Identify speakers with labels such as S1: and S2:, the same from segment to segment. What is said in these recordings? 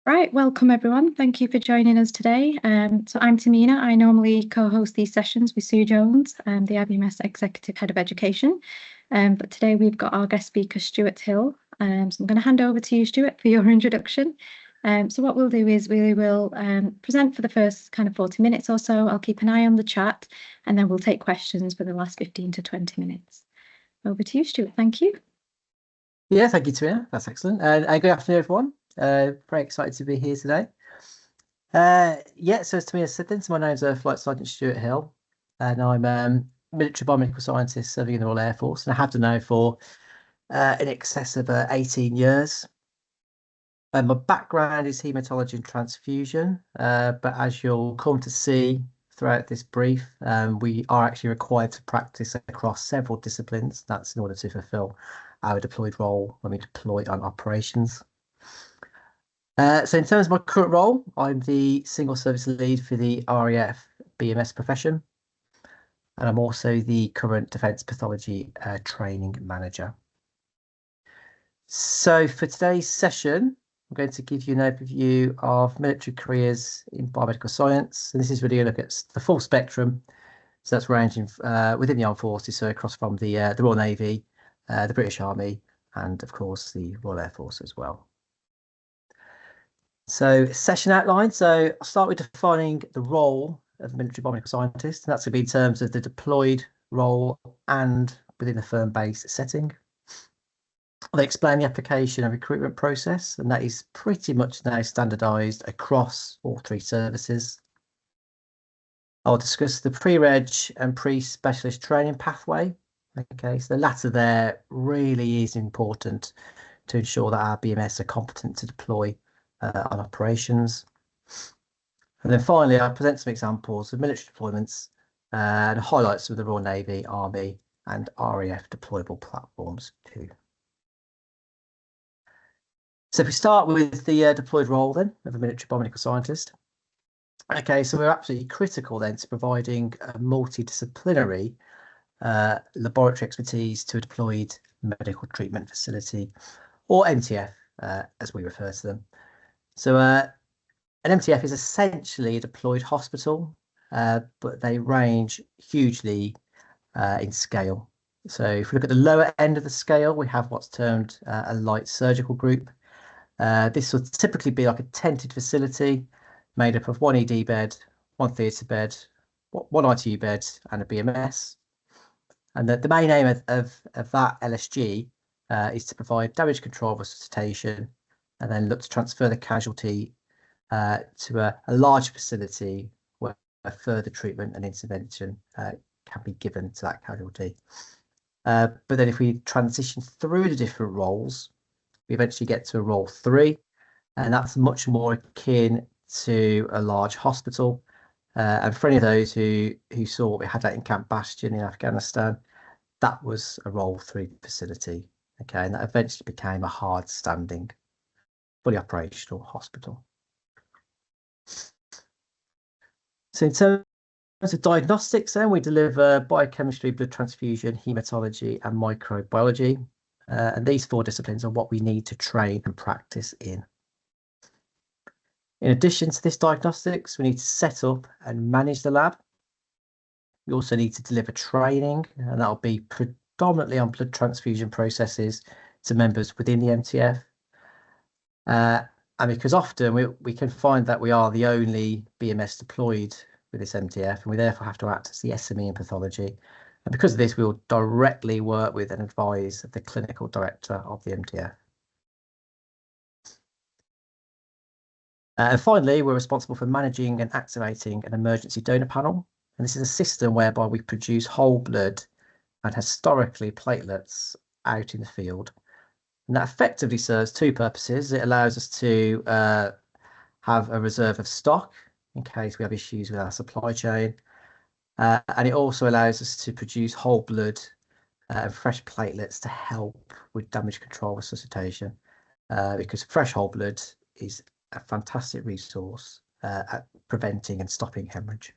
S1: Right, welcome everyone. Thank you for joining us today. So I'm Tamina. I normally co-host these sessions with Sue Jones, the IBMS Executive Head of Education. But today we've got our guest speaker, Stuart Hill. So I'm going to hand over to you, Stuart, for your introduction. So what we'll do is we will present for the first kind of 40 minutes or so. I'll keep an eye on the chat and then we'll take questions for the last 15 to 20 minutes. Over to you, Stuart. Thank you.
S2: Yeah, thank you, Tamina. That's excellent. And good afternoon, everyone. Very excited to be here today. So as Tamina said then, so my name's Flight Sergeant Stuart Hill, and I'm military biomedical scientist serving in the Royal Air Force, and I have done now for in excess of 18 years. My background is haematology and transfusion, but as you'll come to see throughout this brief, we are actually required to practice across several disciplines. That's in order to fulfil our deployed role when we deploy on operations. So in terms of my current role, I'm the single service lead for the RAF BMS profession, and I'm also the current defence pathology training manager. So for today's session, I'm going to give you an overview of military careers in biomedical science, and this is really a look at the full spectrum. So that's ranging within the armed forces, so across from the Royal Navy, the British Army, and of course the Royal Air Force as well. So session outline. So I'll start with defining the role of the military biomedical scientist, and that's going to be in terms of the deployed role and within the firm-based setting. I'll explain the application and recruitment process, and that is pretty much now standardised across all three services. I'll discuss the pre-reg and pre-specialist training pathway. Okay, so the latter there really is important to ensure that our BMS are competent to deploy on operations. And then finally, I present some examples of military deployments and highlights of the Royal Navy, Army and RAF deployable platforms too. So if we start with the deployed role then of a military biomedical scientist. Okay, so we're absolutely critical then to providing a multidisciplinary laboratory expertise to a deployed medical treatment facility, or MTF as we refer to them. So an MTF is essentially a deployed hospital, but they range hugely in scale. So if we look at the lower end of the scale, we have what's termed a light surgical group. This will typically be like a tented facility made up of one ED bed, one theatre bed, one ITU bed, and a BMS. And the main aim of that LSG is to provide damage control resuscitation, and then look to transfer the casualty to a large facility where further treatment and intervention can be given to that casualty. But then if we transition through the different roles, we eventually get to a role 3, and that's much more akin to a large hospital. And for any of those who saw what we had that in Camp Bastion in Afghanistan, that was a role 3 facility. Okay, and that eventually became a hard standing, fully operational hospital. So in terms of diagnostics, then we deliver biochemistry, blood transfusion, hematology, and microbiology. And these 4 disciplines are what we need to train and practice in. In addition to this diagnostics, we need to set up and manage the lab. We also need to deliver training, and that'll be predominantly on blood transfusion processes to members within the MTF. And because often we can find that we are the only BMS deployed with this MTF, and we therefore have to act as the SME in pathology. And because of this, we will directly work with and advise the clinical director of the MTF. And finally, we're responsible for managing and activating an emergency donor panel. And this is a system whereby we produce whole blood and historically platelets out in the field. And that effectively serves 2 purposes. It allows us to have a reserve of stock in case we have issues with our supply chain. And it also allows us to produce whole blood and fresh platelets to help with damage control resuscitation, because fresh whole blood is a fantastic resource at preventing and stopping hemorrhage.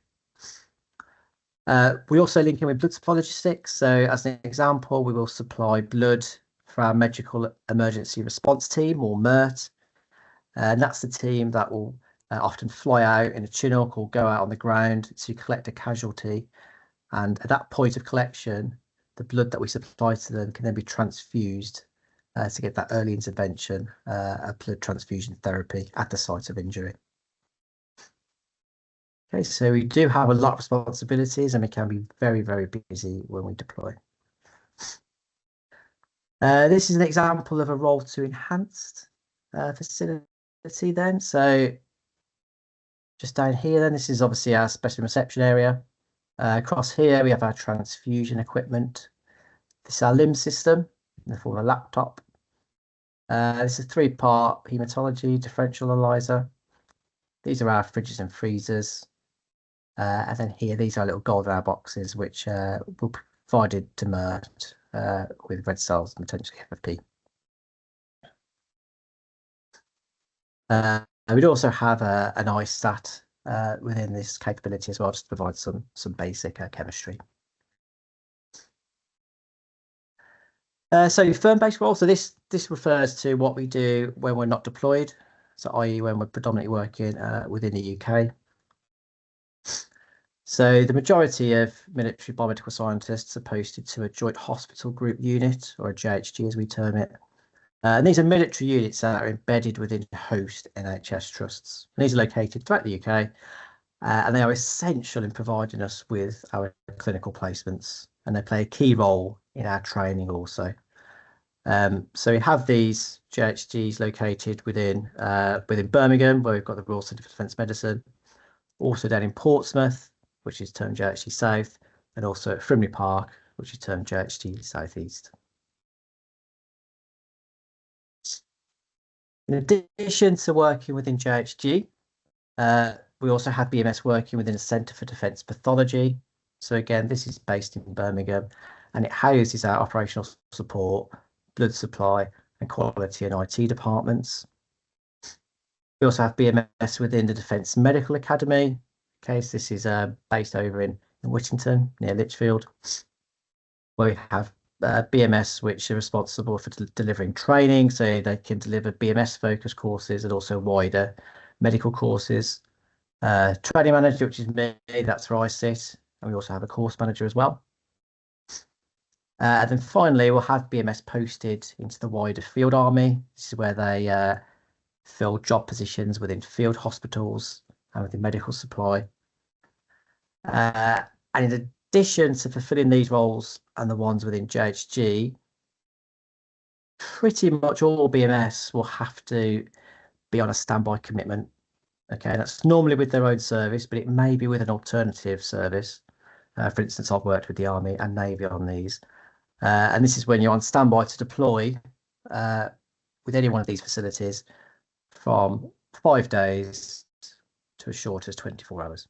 S2: We also link in with blood supply logistics. So as an example, we will supply blood for our medical emergency response team, or MERT. And that's the team that will often fly out in a Chinook or go out on the ground to collect a casualty. And at that point of collection, the blood that we supply to them can then be transfused to get that early intervention, blood transfusion therapy at the site of injury. Okay, so we do have a lot of responsibilities and we can be very, very busy when we deploy. This is an example of a role to enhanced facility then. So just down here then, this is obviously our specimen reception area. Across here, we have our transfusion equipment. This is our limb system in the form of a laptop. This is a 3-part hematology differential analyzer. These are our fridges and freezers. And then here, these are little gold hour boxes, which will be provided to MERT with red cells and potentially FFP. We'd also have an ISAT within this capability as well, just to provide some basic chemistry. So firm-based role. So this refers to what we do when we're not deployed. So i.e. when we're predominantly working within the UK. So the majority of military biomedical scientists are posted to a joint hospital group unit, or a JHG as we term it. And these are military units that are embedded within host NHS trusts. And these are located throughout the UK, and they are essential in providing us with our clinical placements, and they play a key role in our training also. So we have these JHGs located within Birmingham, where we've got the Royal Centre for Defence Medicine, also down in Portsmouth, which is termed JHG South, and also at Frimley Park, which is termed JHG South East. In addition to working within JHG, we also have BMS working within a Centre for Defence Pathology. So again, this is based in Birmingham, and it houses our operational support, blood supply, and quality and IT departments. We also have BMS within the Defence Medical Academy. Okay, so this is based over in Whittington, near Lichfield, where we have BMS, which are responsible for delivering training, so they can deliver BMS-focused courses and also wider medical courses. Training manager, which is me, that's where I sit, and we also have a course manager as well. And then finally, we'll have BMS posted into the wider field army. This is where they fill job positions within field hospitals and within medical supply. And in addition to fulfilling these roles and the ones within JHG, pretty much all BMS will have to be on a standby commitment. Okay, that's normally with their own service, but it may be with an alternative service. For instance, I've worked with the Army and Navy on these. And this is when you're on standby to deploy with any one of these facilities from 5 days to as short as 24 hours.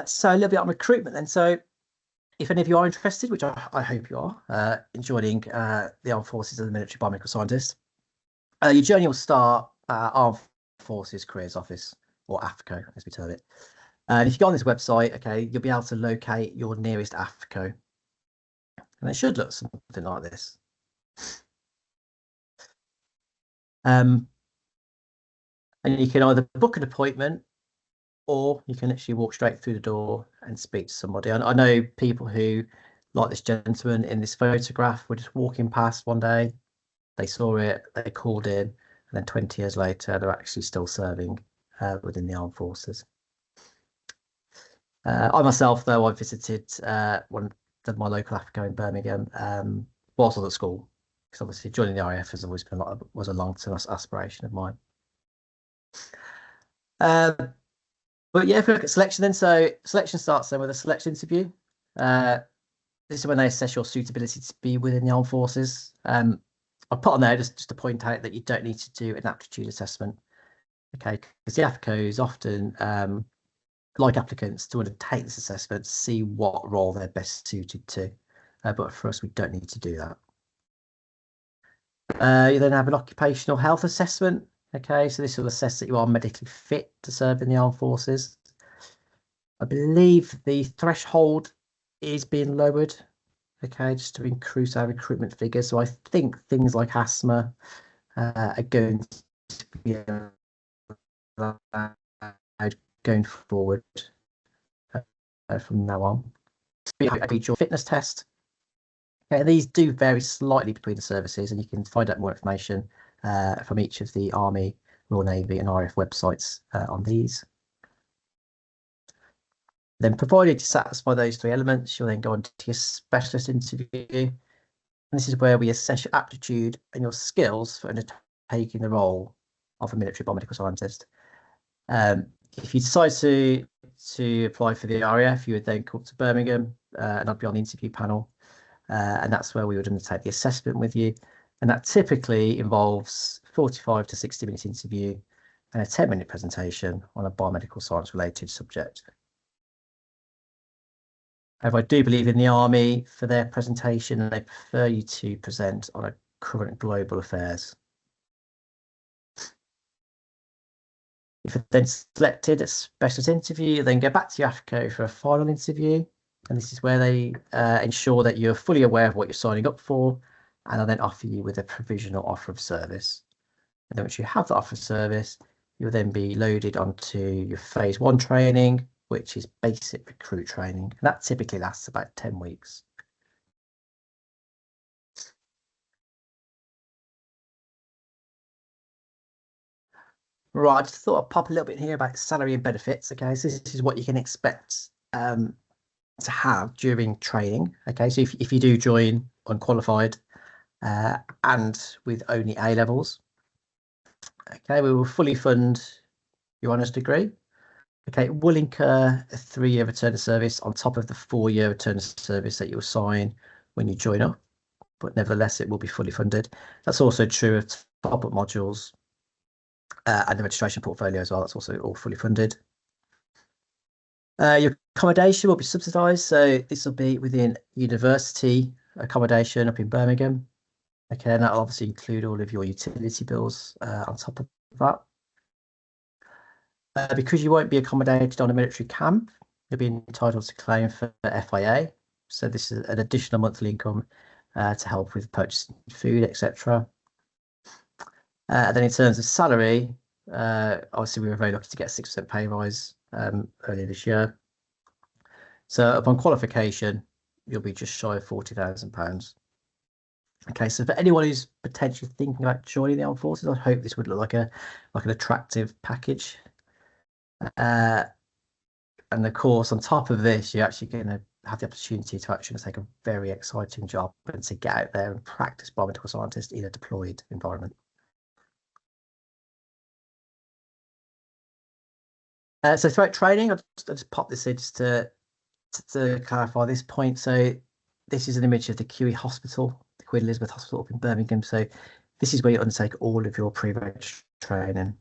S2: So a little bit on recruitment then. So if any of you are interested, which I hope you are, in joining the Armed Forces as a military biomedical scientist, your journey will start at Armed Forces Careers Office, or AFCO, as we term it. And if you go on this website, okay, you'll be able to locate your nearest AFCO. And it should look something like this. And you can either book an appointment, or you can actually walk straight through the door and speak to somebody. I know people who, like this gentleman in this photograph, were just walking past one day. They saw it, they called in, and then 20 years later, they're actually still serving within the armed forces. I myself, though, I visited one of my local AFCO in Birmingham whilst I was at school, because obviously joining the RAF has always been was a long-term aspiration of mine. But yeah, if we look at selection then, so selection starts then with a selection interview. This is when they assess your suitability to be within the armed forces. I put on there just to point out that you don't need to do an aptitude assessment, okay? Because the AFCOs often like applicants to undertake this assessment to see what role they're best suited to. But for us, we don't need to do that. You then have an occupational health assessment. Okay, so this will assess that you are medically fit to serve in the armed forces. I believe the threshold is being lowered okay, just to increase our recruitment figures. So I think things like asthma are going to be allowed going forward from now on. We have your fitness test. Okay, these do vary slightly between the services, and you can find out more information from each of the Army, Royal Navy and RAF websites on these. Then, provided you satisfy those three elements, you'll then go on to your specialist interview. And this is where we assess your aptitude and your skills for undertaking the role of a military biomedical scientist. If you decide to apply for the RAF, you would then come to Birmingham and I'd be on the interview panel. And that's where we would undertake the assessment with you. And that typically involves 45 to 60-minute interview and a 10-minute presentation on a biomedical science related subject. However, I do believe in the Army for their presentation, they prefer you to present on a current global affairs. If you're then selected at specialist interview, you then go back to your AFCO for a final interview. And this is where they ensure that you're fully aware of what you're signing up for, and they'll then offer you with a provisional offer of service. And then once you have the offer of service, you'll then be loaded onto your phase 1 training, which is basic recruit training. And that typically lasts about 10 weeks. Right, I just thought I'd pop a little bit here about salary and benefits. Okay, so this is what you can expect to have during training. Okay, so if you do join unqualified and with only A levels, okay, we will fully fund your honours degree. Okay, we'll incur a 3-year return of service on top of the 4-year return of service that you'll sign when you join up, but nevertheless, it will be fully funded. That's also true of top-up modules and the registration portfolio as well. That's also all fully funded. Your accommodation will be subsidised, so this will be within university accommodation up in Birmingham. Okay, and that'll obviously include all of your utility bills on top of that. Because you won't be accommodated on a military camp, you'll be entitled to claim for FIA. So this is an additional monthly income to help with purchasing food, etc. And then in terms of salary, obviously we were very lucky to get a 6% pay rise earlier this year. So upon qualification, you'll be just shy of £40,000. Okay, so for anyone who's potentially thinking about joining the armed forces, I hope this would look like an attractive package. And of course, on top of this, you're actually going to have the opportunity to actually take a very exciting job and to get out there and practice biomedical scientist in a deployed environment. So throughout training, I'll just pop this in just to clarify this point. So this is an image of the QE Hospital, the Queen Elizabeth Hospital up in Birmingham. So this is where you undertake all of your pre-reg training.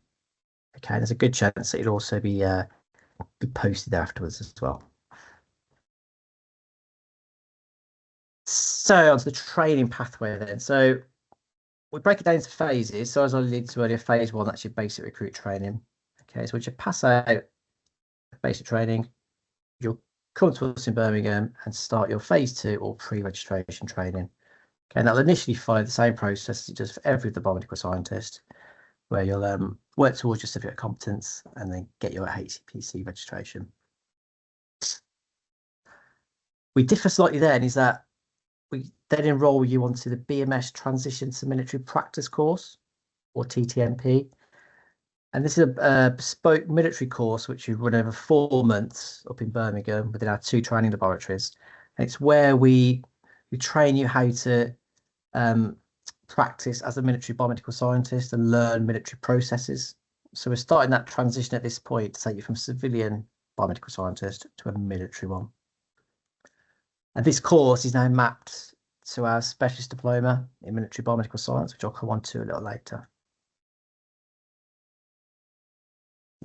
S2: Okay, there's a good chance that it'll also be posted there afterwards as well. So onto the training pathway then. So we break it down into phases. So as I alluded to earlier, phase 1, that's your basic recruit training. Okay, so once you pass out basic training, you'll come to us in Birmingham and start your phase 2 or pre-registration training. Okay, and that'll initially follow the same process as it does for every other biomedical scientist, where you'll work towards your certificate of competence and then get your HCPC registration. We differ slightly then is that we then enrol you onto the BMS Transition to Military Practice course, or TTMP. And this is a bespoke military course which we run over 4 months up in Birmingham within our 2 training laboratories. And it's where we train you how to practice as a military biomedical scientist and learn military processes. So we're starting that transition at this point to take you from civilian biomedical scientist to a military one. And this course is now mapped to our specialist diploma in military biomedical science, which I'll come on to a little later.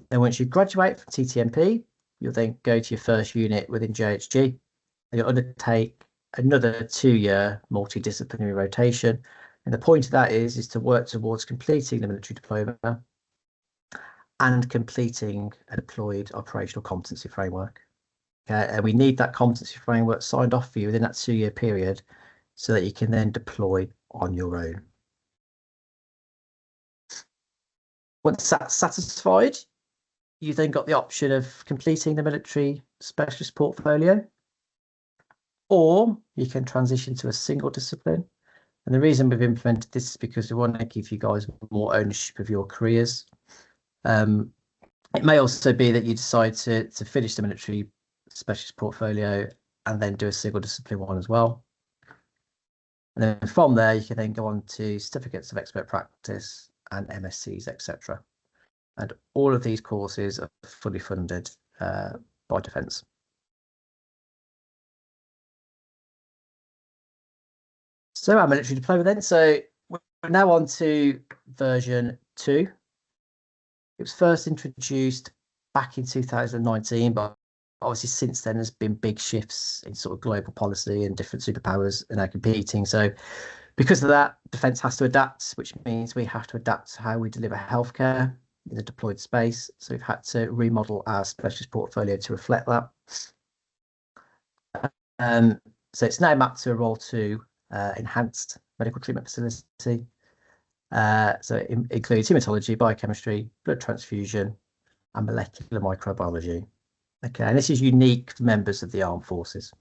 S2: Then once you graduate from TTMP, you'll then go to your first unit within JHG, and you'll undertake another 2-year multidisciplinary rotation. And the point of that is to work towards completing the military diploma and completing a deployed operational competency framework. Okay, and we need that competency framework signed off for you within that 2-year period so that you can then deploy on your own. Once that's satisfied, you've then got the option of completing the military specialist portfolio, or you can transition to a single discipline. And the reason we've implemented this is because we want to give you guys more ownership of your careers. It may also be that you decide to finish the military specialist portfolio and then do a single discipline one as well. And then from there, you can then go on to certificates of expert practice and MSCs, etc. And all of these courses are fully funded by Defence. So our military diploma then. So we're now on to version 2. It was first introduced back in 2019, but obviously since then there's been big shifts in sort of global policy and different superpowers are now competing. So because of that, Defence has to adapt, which means we have to adapt to how we deliver healthcare in the deployed space. So we've had to remodel our specialist portfolio to reflect that. So it's now mapped to a Role 2 enhanced medical treatment facility. So it includes hematology, biochemistry, blood transfusion, and molecular microbiology. Okay, and this is unique to members of the armed forces.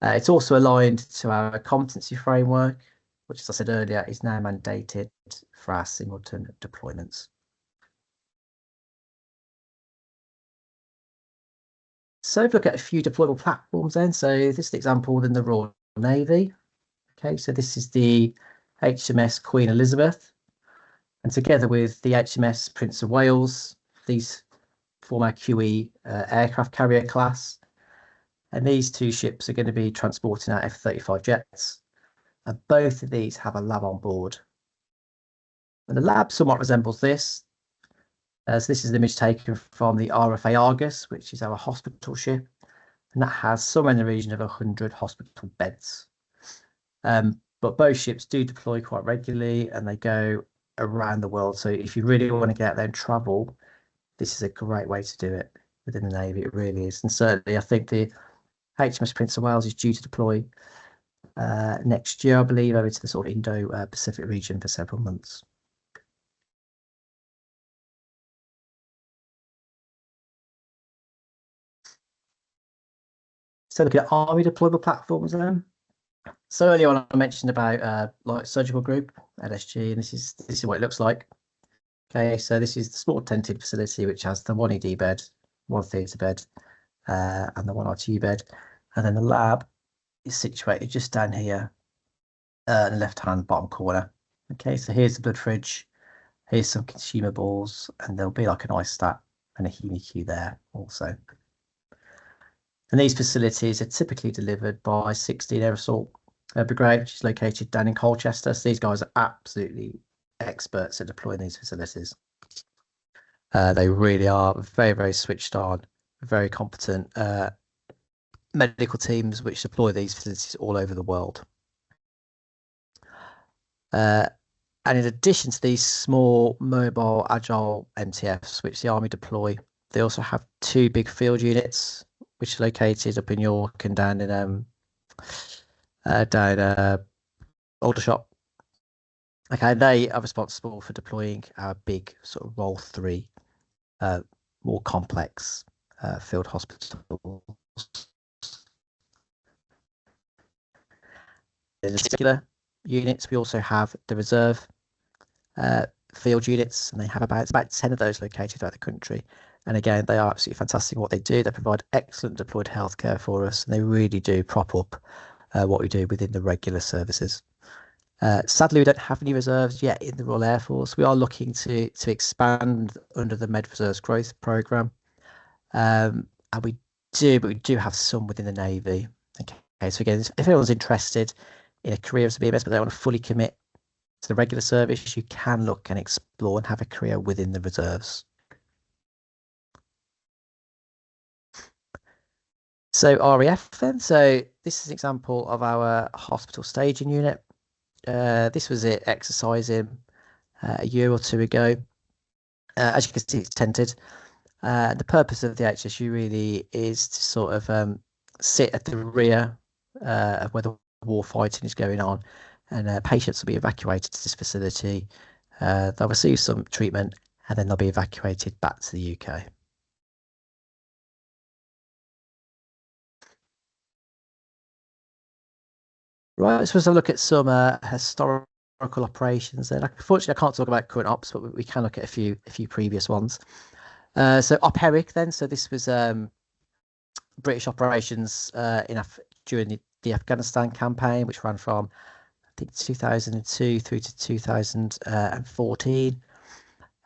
S2: It's also aligned to our competency framework, which, as I said earlier, is now mandated for our simultaneous deployments. So if we look at a few deployable platforms then. So this is the example within the Royal Navy. Okay, so this is the HMS Queen Elizabeth. And together with the HMS Prince of Wales, these form our QE aircraft carrier class. And these two ships are going to be transporting our F-35 jets. And both of these have a lab on board. And the lab somewhat resembles this. So this is an image taken from the RFA Argus, which is our hospital ship. And that has somewhere in the region of 100 hospital beds. But both ships do deploy quite regularly and they go around the world. So if you really want to get out there and travel, this is a great way to do it within the Navy. It really is. And certainly I think the HMS Prince of Wales is due to deploy next year, I believe, over to the sort of Indo-Pacific region for several months. So looking at Army deployable platforms then. So earlier on I mentioned about like surgical group, LSG, and this is what it looks like. Okay, so this is the small tented facility which has the 1 ED bed, 1 theatre bed, and the 1 RTU bed. And then the lab is situated just down here in the left-hand bottom corner. Okay, so here's the blood fridge, here's some consumables, and there'll be like an ice stat and a heme there also. And these facilities are typically delivered by 16 Air Assault Brigade, which is located down in Colchester. So these guys are absolutely experts at deploying these facilities. They really are very, very switched on, very competent medical teams which deploy these facilities all over the world. And in addition to these small, mobile, agile MTFs, which the Army deploy, they also have 2 big field units, which are located up in York and down in Aldershot. Okay, they are responsible for deploying our big sort of Role 3, more complex field hospitals. In the particular units, we also have the reserve field units, and they have about 10 of those located throughout the country. And again, they are absolutely fantastic at what they do. They provide excellent deployed healthcare for us, and they really do prop up what we do within the regular services. Sadly, we don't have any reserves yet in the Royal Air Force. We are looking to expand under the Med Reserves Growth Programme. And we do have some within the Navy. Okay, so again, if anyone's interested in a career as a BMS, but they want to fully commit to the regular service, you can look and explore and have a career within the reserves. So RAF then, so this is an example of our hospital staging unit. This was it exercising a year or 2 ago. As you can see, it's tented. The purpose of the HSU really is to sort of sit at the rear of where the war fighting is going on, and patients will be evacuated to this facility. They'll receive some treatment and then they'll be evacuated back to the UK. Right, so let's have a look at some historical operations then. Unfortunately, I can't talk about current ops, but we can look at a few previous ones. So OPERIC then, so this was British operations during the Afghanistan campaign, which ran from I think 2002 through to 2014.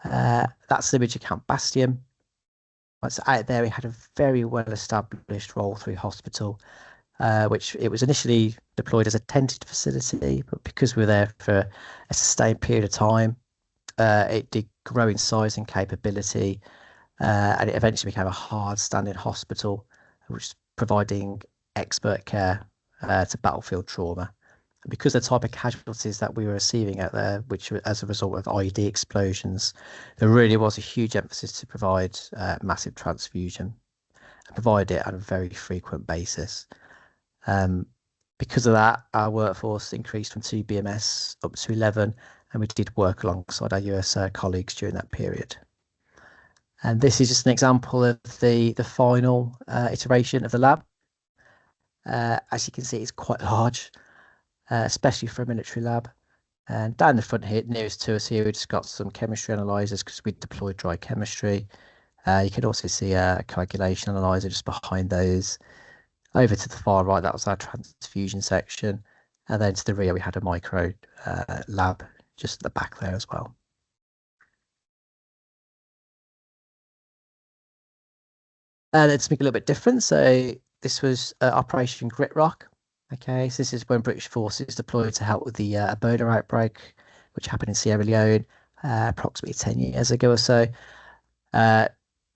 S2: That's the Major Camp Bastion. So out there, we had a very well-established roll-through hospital, which it was initially deployed as a tented facility, but because we were there for a sustained period of time, it did grow in size and capability, and it eventually became a hard-standing hospital, which is providing expert care to battlefield trauma. And because of the type of casualties that we were receiving out there, which were as a result of IED explosions, there really was a huge emphasis to provide massive transfusion and provide it on a very frequent basis. Because of that, our workforce increased from 2 BMS up to 11, and we did work alongside our US colleagues during that period. And this is just an example of the final iteration of the lab. As you can see, it's quite large, especially for a military lab. And down the front here, nearest to us here, we just got some chemistry analyzers because we deployed dry chemistry. You can also see a coagulation analyzer just behind those. Over to the far right, that was our transfusion section. And then to the rear, we had a micro lab just at the back there as well. And it's making a little bit different. So this was Operation Grit Rock. Okay, so this is when British forces deployed to help with the Ebola outbreak, which happened in Sierra Leone approximately 10 years ago or so.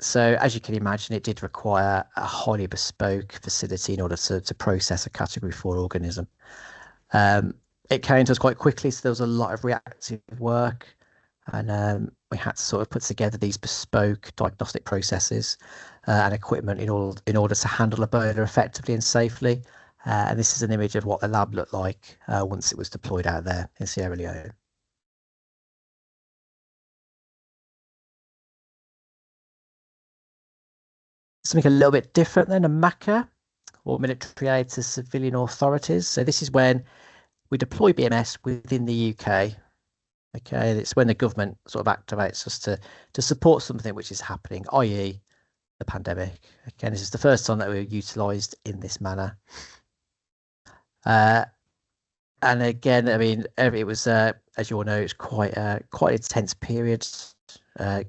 S2: So as you can imagine, it did require a highly bespoke facility in order to process a category 4 organism. It came to us quite quickly, so there was a lot of reactive work, and we had to sort of put together these bespoke diagnostic processes and equipment in order to handle Ebola effectively and safely. And this is an image of what the lab looked like once it was deployed out there in Sierra Leone. Something a little bit different than a MACA, or military aid to civilian authorities. So this is when we deploy BMS within the UK. Okay, it's when the government sort of activates us to support something which is happening, i.e. the pandemic. Again, this is the first time that we were utilised in this manner. And again, I mean, it was, as you all know, it's quite an intense period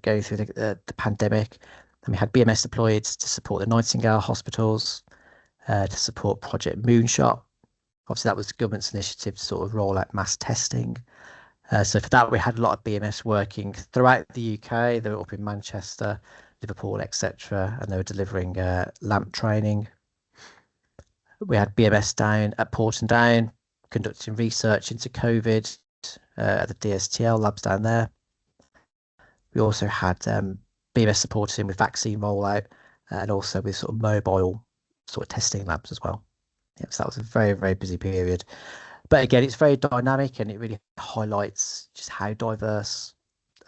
S2: going through the pandemic. And we had BMS deployed to support the Nightingale hospitals, to support Project Moonshot. Obviously, that was the government's initiative to sort of roll out mass testing. So for that, we had a lot of BMS working throughout the UK. They were up in Manchester, Liverpool, etc., and they were delivering LAMP training. We had BMS down at Porton Down, conducting research into COVID at the DSTL labs down there. We also had BMS supporting with vaccine rollout and also with sort of mobile sort of testing labs as well. Yep, so that was a very, very busy period. But again, it's very dynamic and it really highlights just how diverse,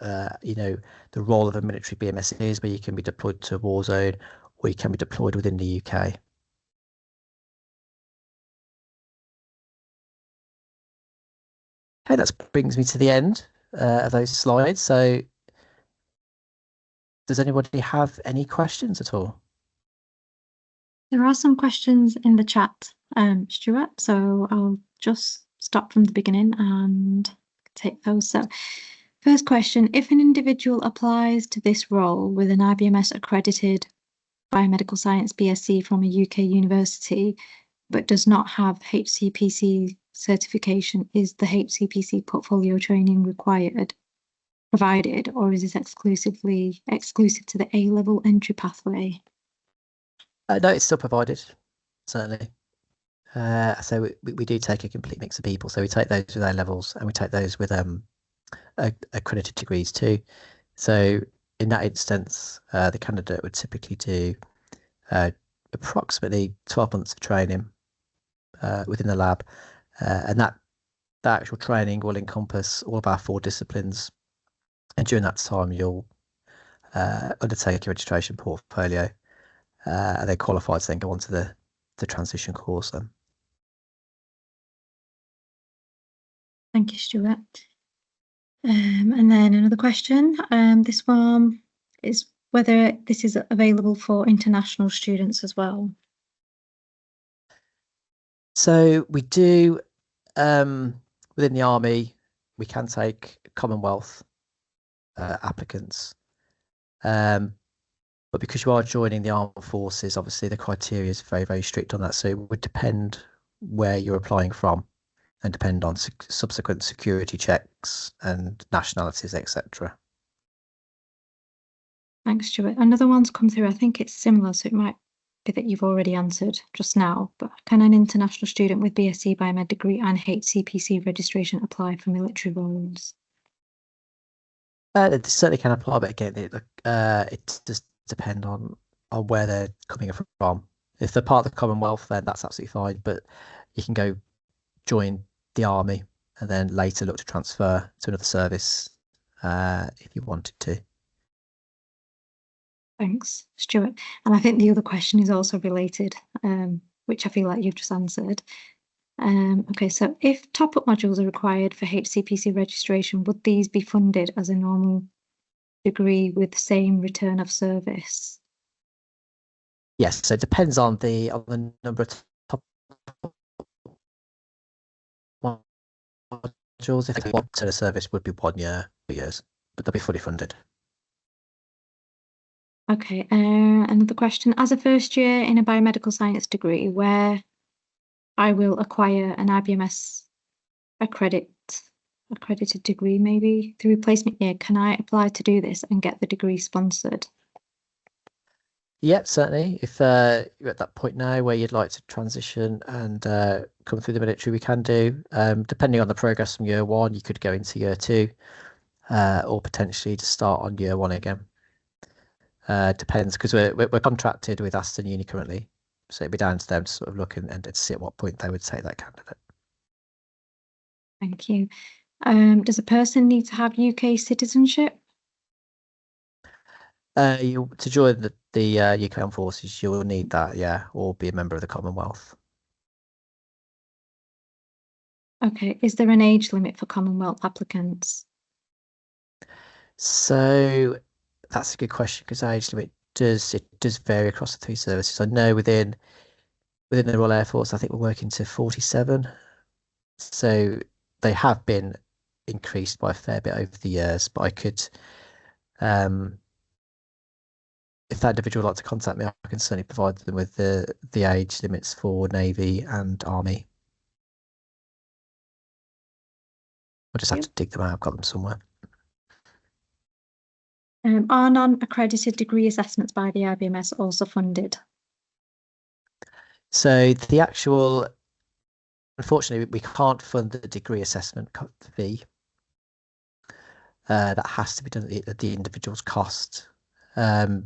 S2: the role of a military BMS is, where you can be deployed to a war zone or you can be deployed within the UK. Okay, that brings me to the end of those slides. So does anybody have any questions at all?
S1: There are some questions in the chat, Stuart, so I'll just start from the beginning and take those. So first question, if an individual applies to this role with an IBMS accredited biomedical science BSc from a UK university, but does not have HCPC certification, is the HCPC portfolio training provided, or is this exclusive to the A-level entry pathway?
S2: No, it's still provided, certainly. So we do take a complete mix of people. So we take those with A levels and we take those with accredited degrees too. So in that instance, the candidate would typically do approximately 12 months of training within the lab, and that actual training will encompass all of our 4 disciplines. And during that time, you'll undertake your registration portfolio, and then qualify to then go on to the transition course then.
S1: Thank you, Stuart. And then another question. This one is whether this is available for international students as well.
S2: So we do, within the Army, we can take Commonwealth applicants. But because you are joining the armed forces, obviously the criteria is very, very strict on that. So it would depend where you're applying from and depend on subsequent security checks and nationalities, etc.
S1: Thanks, Stuart. Another one's come through. I think it's similar, so it might be that you've already answered just now. But can an international student with BSc Biomed degree and HCPC registration apply for military roles?
S2: It certainly can apply, but again, it does depend on where they're coming from. If they're part of the Commonwealth, then that's absolutely fine. But you can go join the Army and then later look to transfer to another service if you wanted to.
S1: Thanks, Stuart. And I think the other question is also related, which I feel like you've just answered. Okay, so if top-up modules are required for HCPC registration, would these be funded as a normal degree with the same return of service?
S2: Yes, so it depends on the number of top modules. If they want to, the service would be 1 year, 2 years, but they'll be fully funded.
S1: Okay, another question. As a first year in a biomedical science degree, where I will acquire an IBMS accredited degree, maybe through placement year, can I apply to do this and get the degree sponsored?
S2: Yep, certainly. If you're at that point now where you'd like to transition and come through the military, we can do. Depending on the progress from year 1, you could go into year 2, or potentially to start on year 1 again. Depends, because we're contracted with Aston Uni currently, so it'd be down to them to sort of look and to see at what point they would take that candidate.
S1: Thank you. Does a person need to have UK citizenship?
S2: To join the UK Armed Forces, you'll need that, yeah, or be a member of the Commonwealth.
S1: Okay, is there an age limit for Commonwealth applicants?
S2: So that's a good question, because age limit does vary across the 3 services. I know within the Royal Air Force, I think we're working to 47. So they have been increased by a fair bit over the years, but I could, if that individual would like to contact me, I can certainly provide them with the age limits for Navy and Army. I'll just have to dig them out. I've got them somewhere.
S1: Are non-accredited degree assessments by the IBMS also funded?
S2: So the actual, unfortunately, we can't fund the degree assessment fee. That has to be done at the individual's cost. But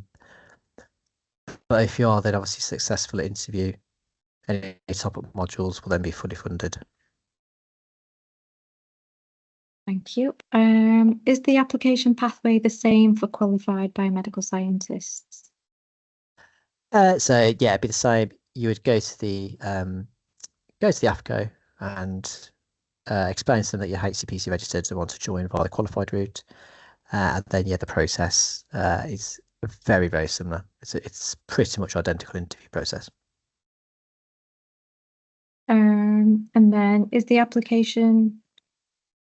S2: if you are then obviously successful at interview, any top-up modules will then be fully funded.
S1: Thank you. Is the application pathway the same for qualified biomedical scientists?
S2: So yeah, it'd be the same. You would go to the AFCO and explain to them that you're HCPC registered and want to join via the qualified route, and then yeah, the process is very, very similar. It's pretty much identical interview process.
S1: And then is the application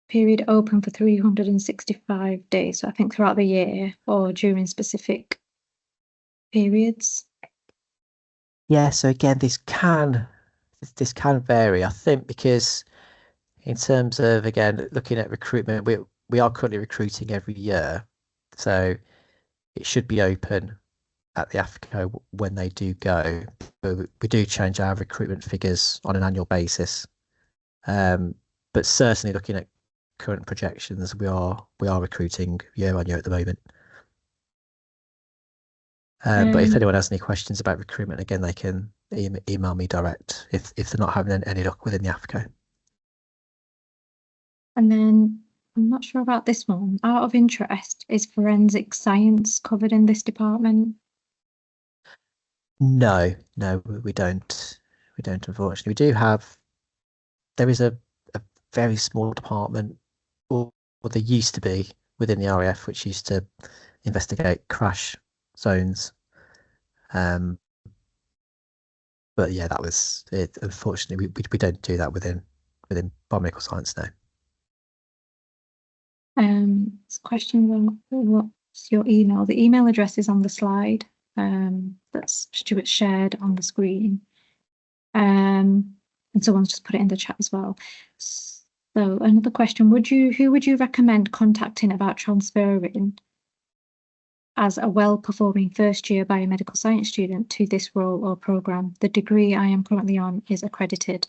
S1: period open for 365 days? So I think throughout the year or during specific periods?
S2: Yeah, so again, this can vary, I think, because in terms of, again, looking at recruitment, we are currently recruiting every year, so it should be open at the AFCO when they do go. But we do change our recruitment figures on an annual basis. But certainly looking at current projections, we are recruiting year on year at the moment. But if anyone has any questions about recruitment, again, they can email me direct if they're not having any luck within the AFCO.
S1: And then I'm not sure about this one. Out of interest, is forensic science covered in this department?
S2: No, we don't. We don't, unfortunately. There is a very small department, or there used to be within the RAF, which used to investigate crash zones. But yeah, that was it. Unfortunately, we don't do that within biomedical science now.
S1: It's a question about what's your email? The email address is on the slide. That's Stuart shared on the screen. And someone's just put it in the chat as well. So another question, who would you recommend contacting about transferring as a well-performing first-year biomedical science student to this role or program? The degree I am currently on is accredited.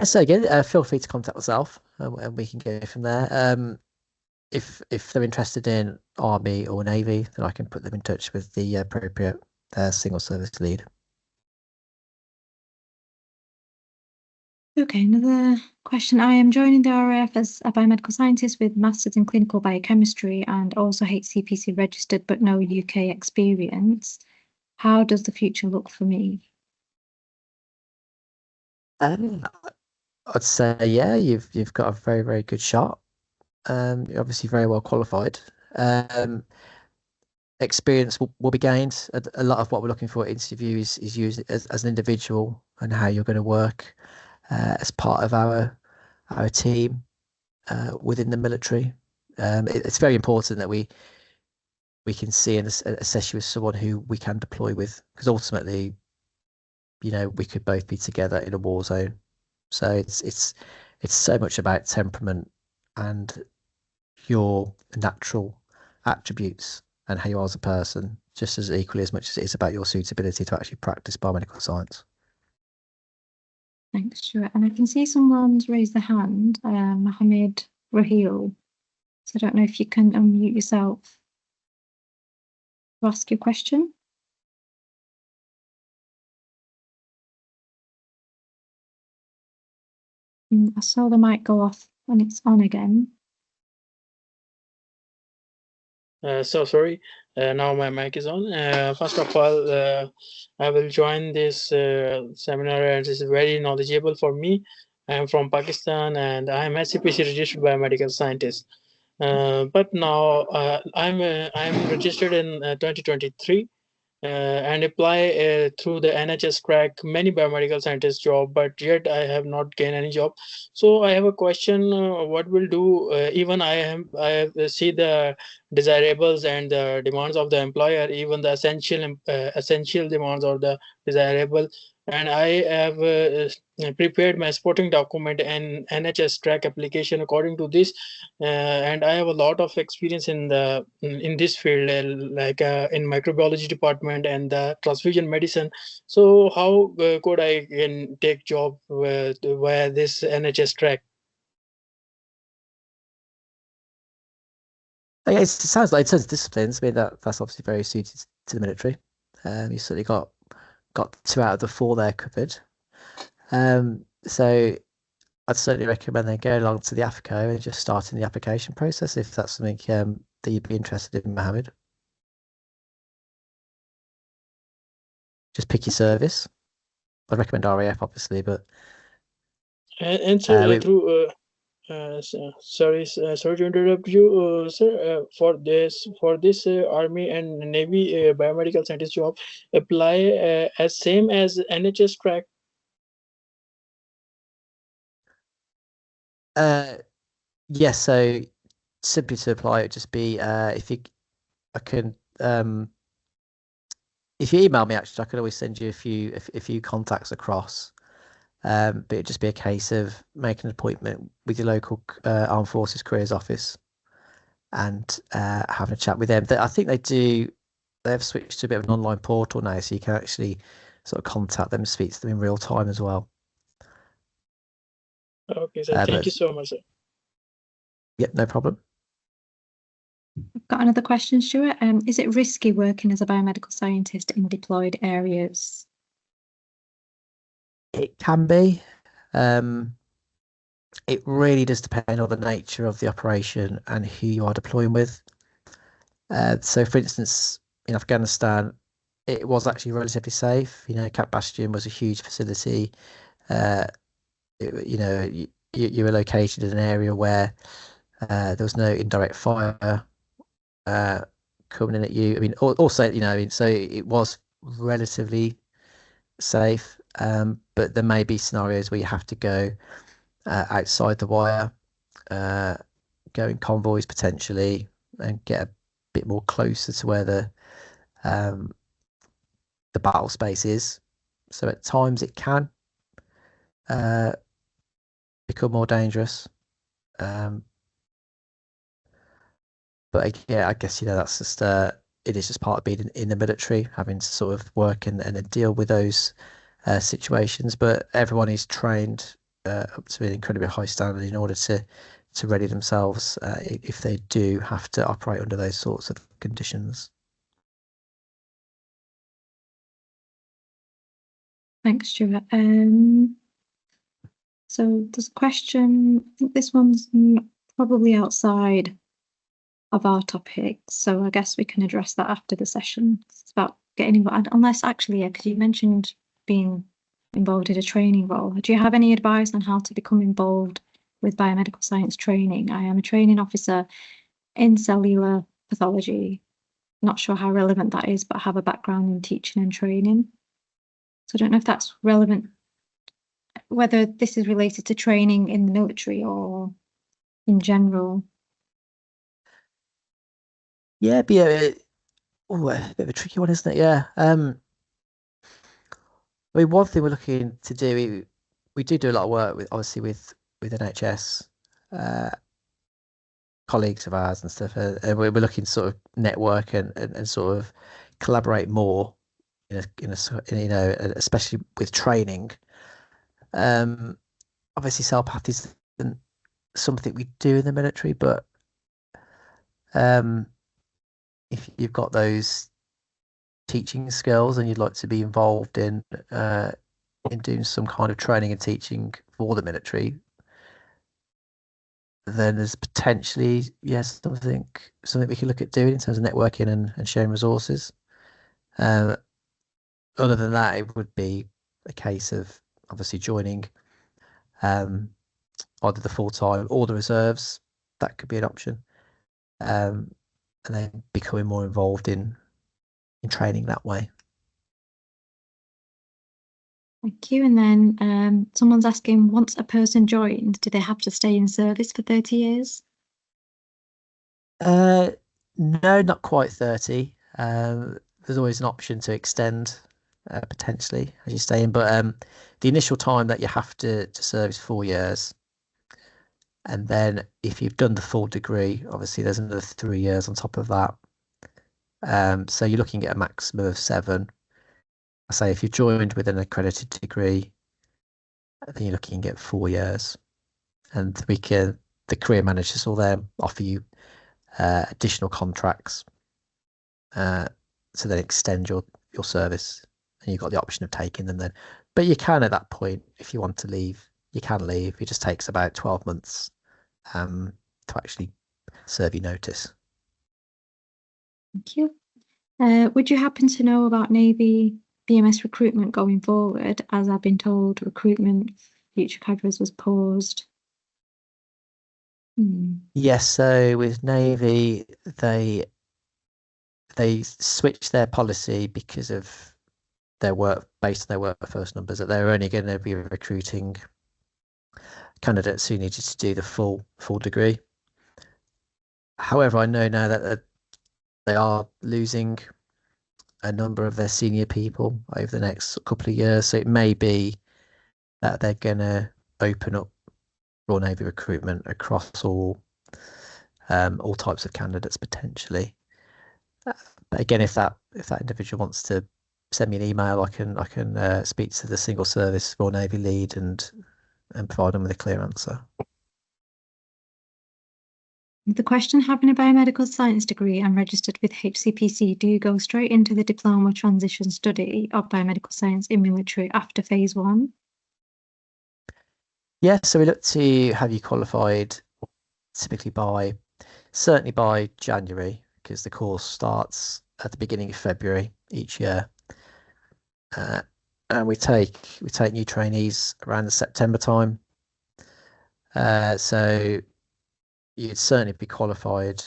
S2: So again, feel free to contact myself, and we can go from there. If they're interested in Army or Navy, then I can put them in touch with the appropriate single service lead.
S1: Okay, another question. I am joining the RAF as a biomedical scientist with Masters in Clinical Biochemistry and also HCPC registered, but no UK experience. How does the future look for me?
S2: I'd say, yeah, you've got a very, very good shot. You're obviously very well qualified. Experience will be gained. A lot of what we're looking for at interview is used as an individual and how you're going to work as part of our team within the military. It's very important that we can see and assess you as someone who we can deploy with, because ultimately, we could both be together in a war zone. So it's so much about temperament and your natural attributes and how you are as a person, just as equally as much as it is about your suitability to actually practice biomedical science.
S1: Thanks, Stuart. And I can see someone's raised their hand, Mohammed Rahil. So I don't know if you can unmute yourself to ask your question. I saw the mic go off and it's on again.
S3: So sorry, now my mic is on. First of all, I will join this seminar, and this is very knowledgeable for me. I'm from Pakistan and I'm HCPC registered biomedical scientist. But now I'm registered in 2023 and apply through the NHS crack many biomedical scientist job, but yet I have not gained any job. So I have a question: what will do? Even I see the desirables and the demands of the employer, even the essential demands of the desirable. And I have prepared my supporting document and NHS track application according to this. And I have a lot of experience in this field, like in microbiology department and the transfusion medicine. So how could I can take job via this NHS track?
S2: It sounds like in terms of disciplines, I mean that's obviously very suited to the military. You certainly got 2 out of the 4 there covered. So I'd certainly recommend then going along to the AFCO and just starting the application process if that's something that you'd be interested in, Mohammed. Just pick your service. I'd recommend RAF, obviously, but
S3: And so sorry to interrupt you, sir. For this Army and Navy biomedical scientist job, apply as same as NHS track.
S2: yes. So simply to apply, it'd just be if you email me, actually, I could always send you a few contacts across. But it'd just be a case of making an appointment with your local Armed Forces Careers Office and having a chat with them. I think they've switched to a bit of an online portal now, so you can actually sort of contact them, speak to them in real time as well.
S3: Okay, so thank you so much, sir.
S2: Yep, no problem.
S1: I've got another question, Stuart. Is it risky working as a biomedical scientist in deployed areas?
S2: It can be. It really does depend on the nature of the operation and who you are deploying with. So, for instance, in Afghanistan, it was actually relatively safe. Camp Bastion was a huge facility. You were located in an area where there was no indirect fire coming in at you. I mean, also, so it was relatively safe. But there may be scenarios where you have to go outside the wire, go in convoys potentially, and get a bit more closer to where the battle space is. So at times it can become more dangerous. But yeah, I guess that's just it is just part of being in the military, having to sort of work and deal with those situations. But everyone is trained up to an incredibly high standard in order to ready themselves if they do have to operate under those sorts of conditions.
S1: Thanks, Stuart. So there's a question, I think this one's probably outside of our topic, so I guess we can address that after the session. It's about getting involved, unless actually, because you mentioned being involved in a training role. Do you have any advice on how to become involved with biomedical science training? I am a training officer in cellular pathology. Not sure how relevant that is, but I have a background in teaching and training. So I don't know if that's relevant, whether this is related to training in the military or in general.
S2: Yeah, it'd be a bit of a tricky one, isn't it? Yeah. I mean, one thing we're looking to do, we do a lot of work with, obviously, with NHS colleagues of ours and stuff, and we're looking to sort of network and sort of collaborate more especially with training. Obviously, cell path isn't something we do in the military, but if you've got those teaching skills and you'd like to be involved in doing some kind of training and teaching for the military, then there's potentially, yes, something we can look at doing in terms of networking and sharing resources. Other than that, it would be a case of obviously joining either the full-time or the reserves. That could be an option. And then becoming more involved in training that way.
S1: Thank you. And then someone's asking, once a person joins, do they have to stay in service for 30 years?
S2: No, not quite 30. There's always an option to extend potentially as you stay in, but the initial time that you have to serve is 4 years. And then if you've done the full degree, obviously there's another 3 years on top of that. So you're looking at a maximum of 7. I say if you've joined with an accredited degree, then you're looking at 4 years. And the career managers will then offer you additional contracts to then extend your service, and you've got the option of taking them then. But you can, at that point, if you want to leave, you can leave. It just takes about 12 months to actually serve your notice.
S1: Thank you. Would you happen to know about Navy BMS recruitment going forward? As I've been told, recruitment future cadres was paused.
S2: Yes, so with Navy, they switched their policy because of their work, based on their workforce numbers, that they're only going to be recruiting candidates who needed to do the full degree. However, I know now that they are losing a number of their senior people over the next couple of years, so it may be that they're going to open up Royal Navy recruitment across all types of candidates potentially. But again, if that individual wants to send me an email, I can speak to the single service Royal Navy lead and provide them with a clear answer.
S1: The question, having a biomedical science degree and registered with HCPC, do you go straight into the diploma transition study of biomedical science in military after phase 1?
S2: Yes, so we look to have you qualified typically certainly by January, because the course starts at the beginning of February each year. And we take new trainees around the September time. So you'd certainly be qualified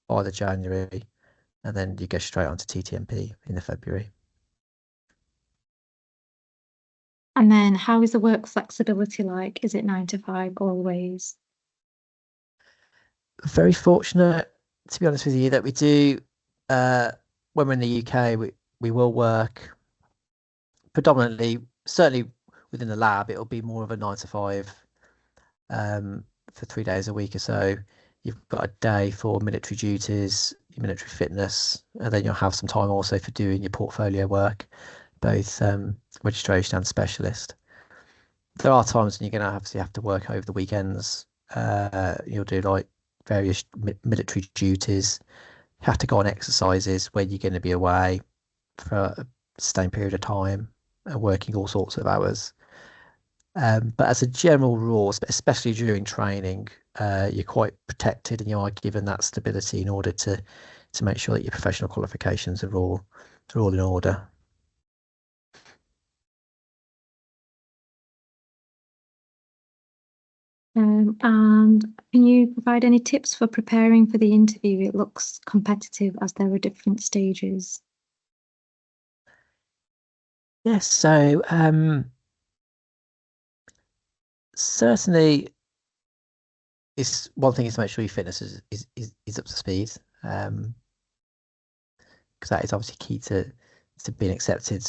S2: by the January, and then you go straight on to TTMP in the February.
S1: And then how is the work flexibility like? Is it 9 to 5 always?
S2: Very fortunate, to be honest with you, that we do, when we're in the UK, we will work predominantly, certainly within the lab, it'll be more of a 9 to 5 for 3 days a week or so. You've got a day for military duties, your military fitness, and then you'll have some time also for doing your portfolio work, both registration and specialist. There are times when you're going to have to work over the weekends. You'll do like various military duties. You have to go on exercises where you're going to be away for a sustained period of time and working all sorts of hours. But as a general rule, especially during training, you're quite protected and you are given that stability in order to make sure that your professional qualifications are all in order.
S1: And can you provide any tips for preparing for the interview? It looks competitive as there are different stages.
S2: Yes, so certainly one thing is to make sure your fitness is up to speed, because that is obviously key to being accepted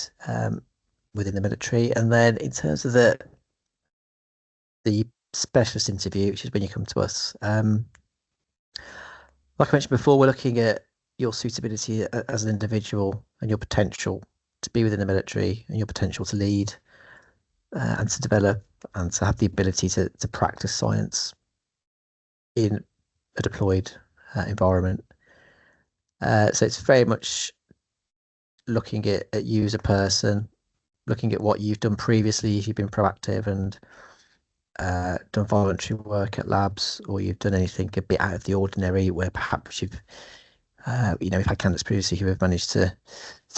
S2: within the military. And then in terms of the specialist interview, which is when you come to us, like I mentioned before, we're looking at your suitability as an individual and your potential to be within the military and your potential to lead and to develop and to have the ability to practice science in a deployed environment. So it's very much looking at you as a person, looking at what you've done previously, if you've been proactive and done voluntary work at labs, or you've done anything a bit out of the ordinary where perhaps you've we've had candidates previously who have managed to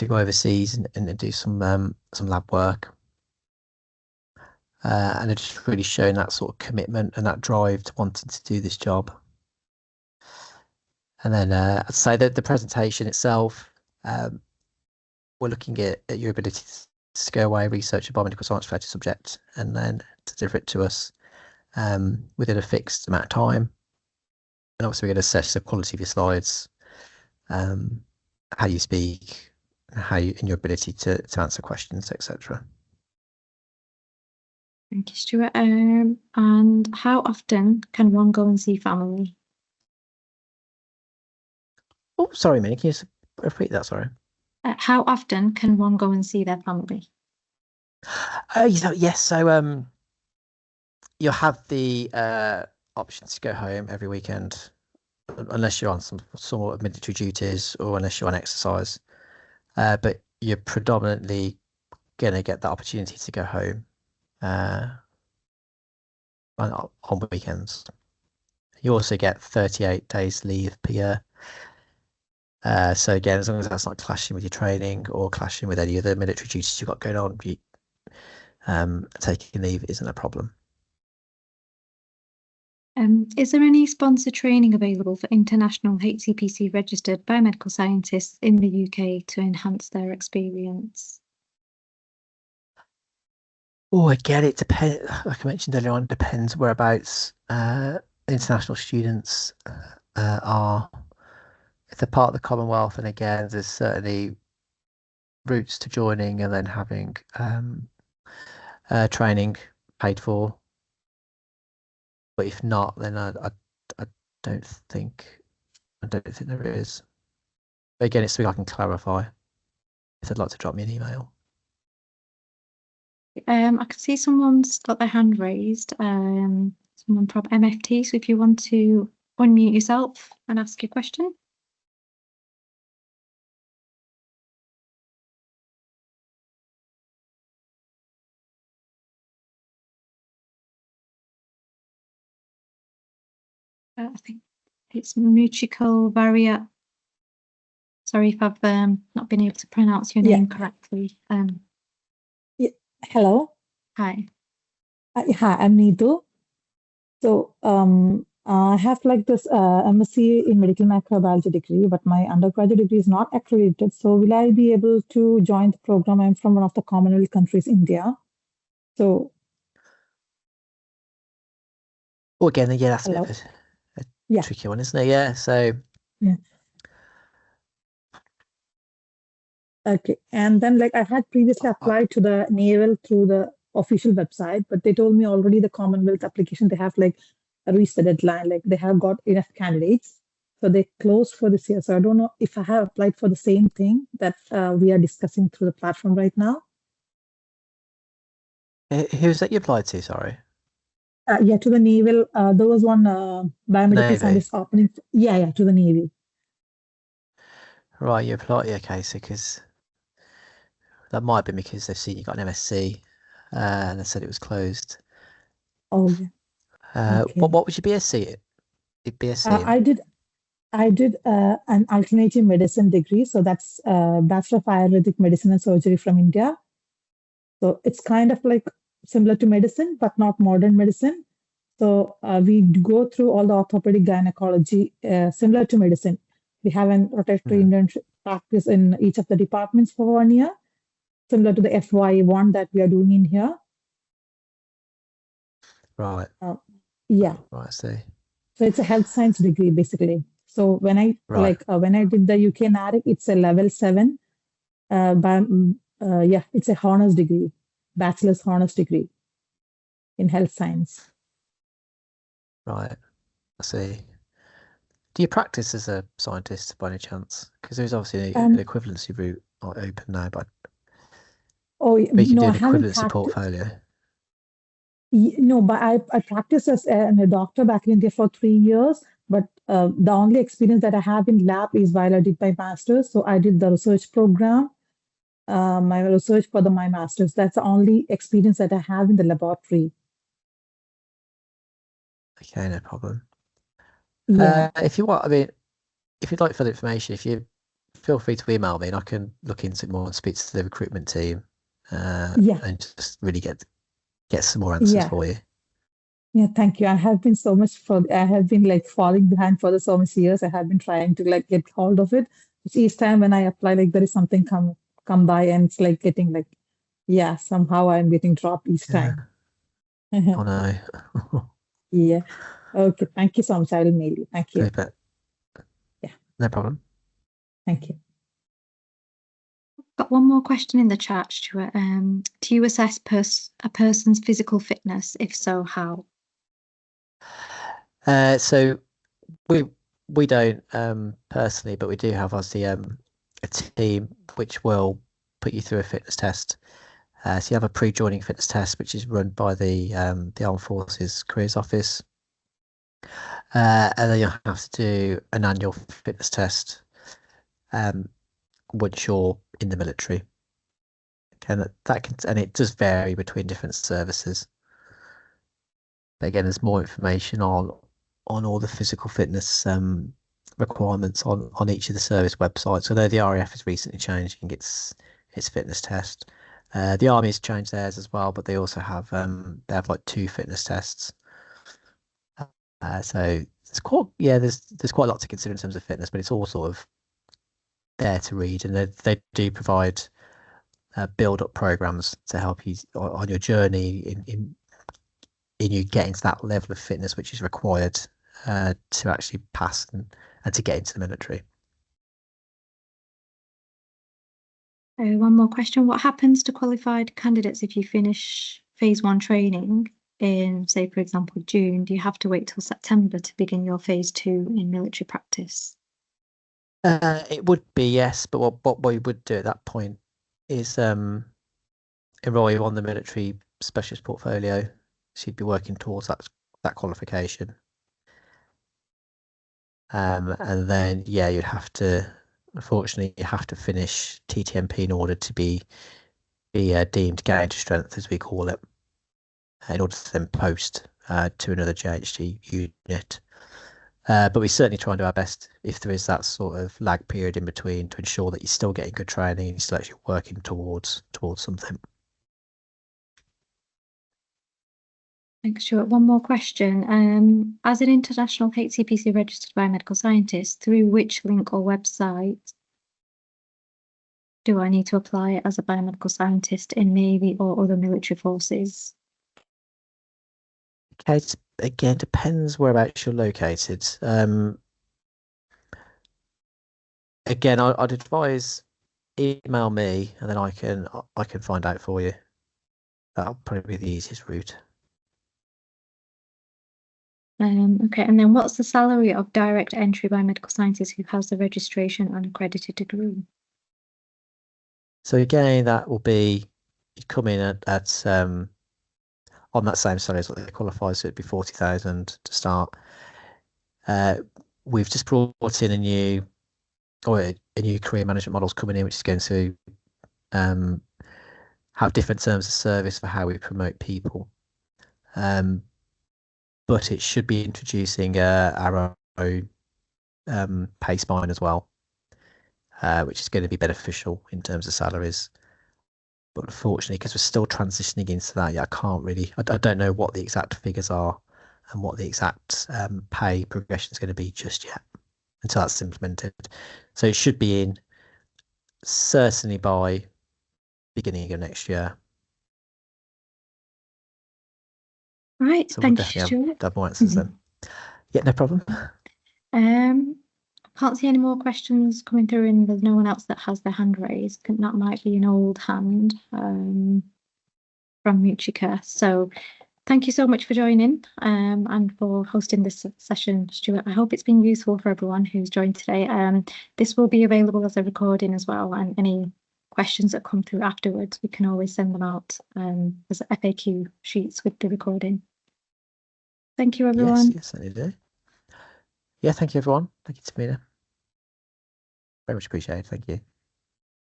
S2: go overseas and do some lab work. And it's just really showing that sort of commitment and that drive to wanting to do this job. And then I'd say that the presentation itself, we're looking at your ability to go away, research a biomedical science related subject, and then to deliver it to us within a fixed amount of time. And obviously we're going to assess the quality of your slides, how you speak, and your ability to answer questions, etc.
S1: Thank you, Stuart. And how often can one go and see family?
S2: Oh, sorry, Minnie, can you just repeat that? Sorry.
S1: How often can one go and see their family?
S2: Yes. So you'll have the option to go home every weekend, unless you're on some sort of military duties or unless you're on exercise. But you're predominantly going to get the opportunity to go home on weekends. You also get 38 days leave per year. So again, as long as that's not clashing with your training or clashing with any other military duties you've got going on, taking leave isn't a problem.
S1: Is there any sponsored training available for international HCPC registered biomedical scientists in the UK to enhance their experience?
S2: Oh, again, it depends. Like I mentioned earlier on, it depends whereabouts international students are. If they're part of the Commonwealth, and again, there's certainly routes to joining and then having training paid for. But if not, then I don't think there is. But again, it's something I can clarify if they'd like to drop me an email.
S1: I can see someone's got their hand raised. Someone from MFT. So if you want to unmute yourself and ask your question. I think it's Muchiko Varia. Sorry if I've not been able to pronounce your name correctly.
S4: Hello.
S1: Hi.
S4: Hi, I'm Neetu. So I have like this MSc in medical microbiology degree, but my undergraduate degree is not accredited. So will I be able to join the program? I'm from one of the Commonwealth countries, India. So
S2: Well, again, yeah, that's
S4: hello.
S2: a bit of a tricky one, isn't it? Yeah. So
S4: okay. And then like I had previously applied to the Naval through the official website, but they told me already the Commonwealth application, they have like reached the deadline, like they have got enough candidates. So they closed for this year. So I don't know if I have applied for the same thing that we are discussing through the platform right now.
S2: who's that you applied to? Sorry.
S4: Yeah, to the Naval. There was one biomedical
S2: Navy.
S4: scientist opening. Yeah, to the Navy.
S2: Right, you applied. Okay, so because that might have been because they've seen you got an MSc, and they said it was closed.
S4: Oh yeah. Okay.
S2: What was your BSc? BSc.
S4: I did an alternative medicine degree. So that's Bachelor of Ayurvedic Medicine and Surgery from India. So it's kind of like similar to medicine, but not modern medicine. So we go through all the orthopedic gynecology, similar to medicine. We have an rotatory internship practice in each of the departments for 1 year, similar to the FY1 that we are doing in here.
S2: Right.
S4: Yeah.
S2: Right, I see.
S4: So it's a health science degree, basically. So when I when I did the UK NARIC, it's a level 7. It's a honors degree, bachelor's honors degree in health science.
S2: Right, I see. Do you practice as a scientist by any chance? Because there's obviously an equivalency route open now, but you can do an equivalency portfolio.
S4: No, but I practiced as a doctor back in India for 3 years. But the only experience that I have in lab is while I did my master's. So I did the research program, my research for my master's. That's the only experience that I have in the laboratory.
S2: Okay, no problem.
S4: Yeah.
S2: If you want, I mean, if you'd like further information, if you feel free to email me and I can look into it more and speak to the recruitment team. And just really get some more answers for you.
S4: Yeah, thank you. I have been like falling behind for so many years. I have been trying to like get hold of it. Each time when I apply, like there is something come by and it's like getting like, somehow I'm getting dropped each time.
S2: Oh no.
S4: Yeah. Okay. Thank you so much. I will mail you. Thank you.
S2: Yeah. No problem.
S4: Thank you.
S1: Got one more question in the chat, Stuart. Do you assess a person's physical fitness? If so, how?
S2: So we don't personally, but we do have obviously a team which will put you through a fitness test. So you have a pre-joining fitness test, which is run by the Armed Forces Careers Office, and then you'll have to do an annual fitness test once you're in the military. And it does vary between different services. But again, there's more information on all the physical fitness requirements on each of the service websites. So the RAF is recently changing its fitness test. The Army's changed theirs as well, but they also have like 2 fitness tests. So there's quite a lot to consider in terms of fitness, but it's all sort of there to read, and they do provide build-up programs to help you on your journey in you getting to that level of fitness which is required to actually pass and to get into the military.
S1: One more question. What happens to qualified candidates if you finish phase 1 training in, say, for example, June? Do you have to wait till September to begin your phase 2 in military practice?
S2: It would be, yes, but what we would do at that point is enroll you on the military specialist portfolio. So you'd be working towards that qualification. And then, yeah, you'd have to, unfortunately, you have to finish TTMP in order to be deemed gain to strength, as we call it, in order to then post to another JHG unit. But we certainly try and do our best if there is that sort of lag period in between to ensure that you're still getting good training and you're still actually working towards something.
S1: Thanks, Stuart. One more question. As an international HCPC registered biomedical scientist, through which link or website do I need to apply as a biomedical scientist in Navy or other military forces?
S2: Okay, it again depends whereabouts you're located. Again, I'd advise email me and then I can find out for you. That'll probably be the easiest route.
S1: Okay, and then what's the salary of direct entry biomedical scientist who has the registration and accredited degree?
S2: So again, that will be, you come in at on that same salary as what they qualify, so it'd be 40,000 to start. We've just brought in a new career management model's coming in, which is going to have different terms of service for how we promote people. But it should be introducing our own pay spine as well, which is going to be beneficial in terms of salaries. But unfortunately, because we're still transitioning into that, yeah, I don't know what the exact figures are and what the exact pay progression is going to be just yet until that's implemented. So it should be in certainly by beginning of next year.
S1: Right,
S2: So
S1: thank
S2: we'll
S1: you,
S2: definitely
S1: Stuart.
S2: have more answers then. Yeah, no problem.
S1: Can't see any more questions coming through, and there's no one else that has their hand raised. I think that might be an old hand from Muchika. So thank you so much for joining and for hosting this session, Stuart. I hope it's been useful for everyone who's joined today. This will be available as a recording as well, and any questions that come through afterwards, we can always send them out as FAQ sheets with the recording. Thank you, everyone.
S2: Yes, I do. Yeah, thank you, everyone. Thank you, Tamina. Very much appreciated. Thank you.